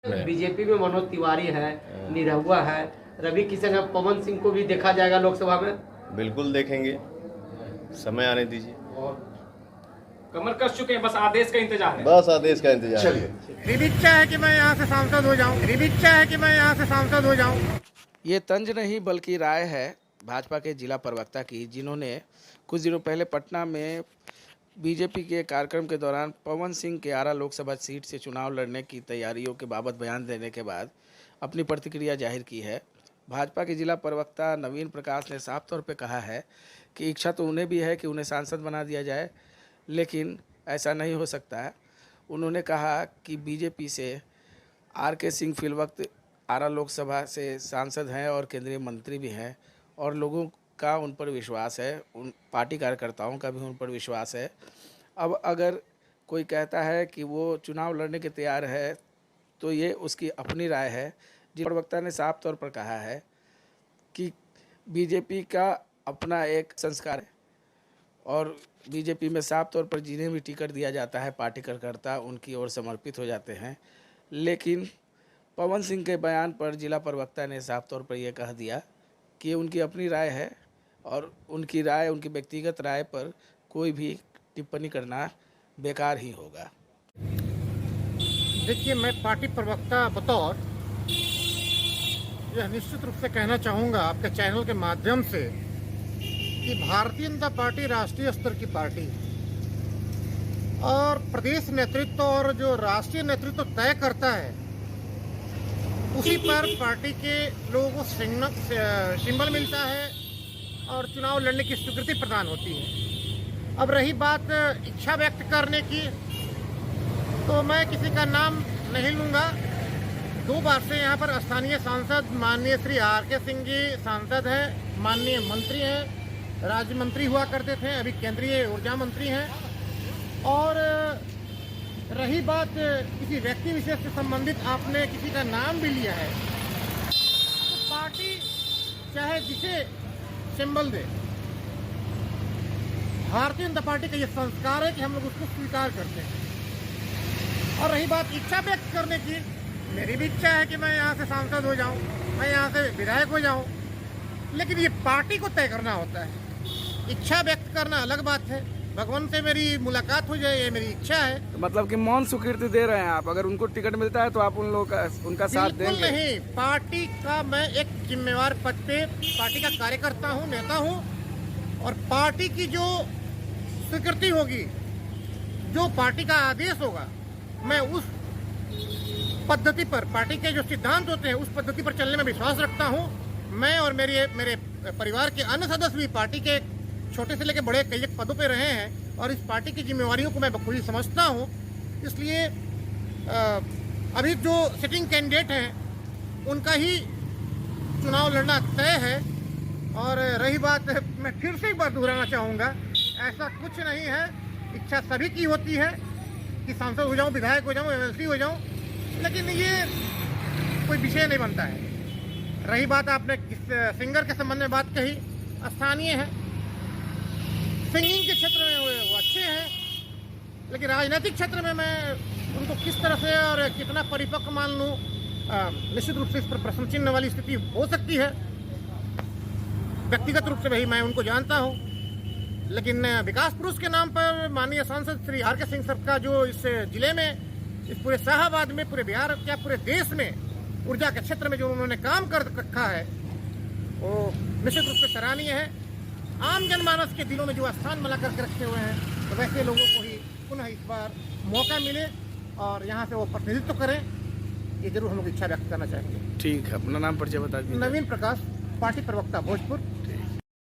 BJP में मनोज तिवारी है, निरहुआ है, रवि किशन है, पवन सिंह को भी देखा जाएगा लोकसभा में। बिल्कुल देखेंगे, समय आने दीजिए। कमर कस चुके हैं, बस आदेश का इंतजार है। बस आदेश का इंतजार है। मेरी इच्छा है कि मैं यहाँ से सांसद हो जाऊँ। मेरी इच्छा है कि मैं यहाँ से सांसद हो जाऊँ। ये तंज नहीं बल्कि राय है भाजपा के जिला प्रवक्ता की, जिन्होंने कुछ दिनों पहले पटना में बीजेपी के कार्यक्रम के दौरान पवन सिंह के आरा लोकसभा सीट से चुनाव लड़ने की तैयारियों के बाबत बयान देने के बाद अपनी प्रतिक्रिया जाहिर की है। भाजपा के जिला प्रवक्ता नवीन प्रकाश ने साफ तौर पर कहा है कि इच्छा तो उन्हें भी है कि उन्हें सांसद बना दिया जाए, लेकिन ऐसा नहीं हो सकता है। उन्होंने कहा कि बीजेपी से RK सिंह फिलवक्त आरा लोकसभा से सांसद हैं और केंद्रीय मंत्री भी हैं और लोगों का उन पर विश्वास है, उन पार्टी कार्यकर्ताओं का भी उन पर विश्वास है। अब अगर कोई कहता है कि वो चुनाव लड़ने के तैयार है तो ये उसकी अपनी राय है। जिस प्रवक्ता ने साफ तौर पर कहा है कि बीजेपी का अपना एक संस्कार है और बीजेपी में साफ तौर पर जिन्हें भी टिकट दिया जाता है पार्टी कार्यकर्ता उनकी ओर समर्पित हो जाते हैं। लेकिन पवन सिंह के बयान पर जिला प्रवक्ता ने साफ तौर पर यह कह दिया कि उनकी अपनी राय है और उनकी राय, उनकी व्यक्तिगत राय पर कोई भी टिप्पणी करना बेकार ही होगा। देखिए, मैं पार्टी प्रवक्ता बतौर यह निश्चित रूप से कहना चाहूँगा आपके चैनल के माध्यम से कि भारतीय जनता पार्टी राष्ट्रीय स्तर की पार्टी और प्रदेश नेतृत्व और जो राष्ट्रीय नेतृत्व तय करता है उसी पर पार्टी के लोगों को सिंबल मिलता है और चुनाव लड़ने की स्वीकृति प्रदान होती है। अब रही बात इच्छा व्यक्त करने की, तो मैं किसी का नाम नहीं लूँगा। 2 बार से यहाँ पर स्थानीय सांसद माननीय श्री RK सिंह जी सांसद हैं, माननीय मंत्री हैं, राज्य मंत्री हुआ करते थे, अभी केंद्रीय ऊर्जा मंत्री हैं। और रही बात किसी व्यक्ति विशेष से संबंधित आपने किसी का नाम भी लिया है, तो पार्टी चाहे जिसे सिंबल दे, भारतीय जनता पार्टी का ये संस्कार है कि हम लोग उसको स्वीकार करते हैं। और रही बात इच्छा व्यक्त करने की, मेरी भी इच्छा है कि मैं यहाँ से सांसद हो जाऊँ, मैं यहाँ से विधायक हो जाऊँ, लेकिन ये पार्टी को तय करना होता है। इच्छा व्यक्त करना अलग बात है। भगवान से मेरी मुलाकात हो जाए, ये मेरी इच्छा है। तो मतलब कि मौन स्वीकृति दे रहे हैं आप, अगर उनको टिकट मिलता है तो आप उन लोगों का उनका साथ देंगे? बिल्कुल नहीं। पार्टी का मैं एक जिम्मेवार पद पे पार्टी का कार्यकर्ता हूँ, नेता हूँ, और पार्टी की जो स्वीकृति होगी, जो पार्टी का आदेश होगा, मैं उस पद्धति पर, पार्टी के जो सिद्धांत होते हैं उस पद्धति पर चलने में विश्वास रखता हूँ। मैं और मेरे परिवार के अन्य सदस्य भी पार्टी के छोटे से लेकर बड़े कई पदों पे रहे हैं और इस पार्टी की जिम्मेवारियों को मैं बखूबी समझता हूँ। इसलिए अभी जो सिटिंग कैंडिडेट हैं उनका ही चुनाव लड़ना तय है। और रही बात, मैं फिर से एक बार दोहराना चाहूँगा, ऐसा कुछ नहीं है। इच्छा सभी की होती है कि सांसद हो जाऊँ, विधायक हो जाऊँ, MLC हो जाऊँ, लेकिन ये कोई विषय नहीं बनता है। रही बात, आपने किस सिंगर के संबंध में बात कही, स्थानीय है, सिंगिंग के क्षेत्र में वो अच्छे हैं, लेकिन राजनीतिक क्षेत्र में मैं उनको किस तरह से और कितना परिपक्व मान लूँ, निश्चित रूप से इस पर प्रश्न चिन्ह वाली स्थिति हो सकती है। व्यक्तिगत रूप से भाई मैं उनको जानता हूँ, लेकिन विकास पुरुष के नाम पर माननीय सांसद श्री RK सिंह सर का जो इस जिले में, इस पूरे शाहाबाद में, पूरे बिहार, क्या पूरे देश में ऊर्जा के क्षेत्र में जो उन्होंने काम कर रखा है वो निश्चित रूप से सराहनीय है। आम जनमानस के दिलों में जो स्थान बना करके रखे हुए हैं, तो वैसे लोगों को ही पुनः इस बार मौका मिले और यहाँ से वो प्रतिनिधित्व करें, ये जरूर हम लोग इच्छा व्यक्त करना चाहेंगे। ठीक है, अपना नाम परिचय बता दीजिए। नवीन प्रकाश, पार्टी प्रवक्ता, भोजपुर।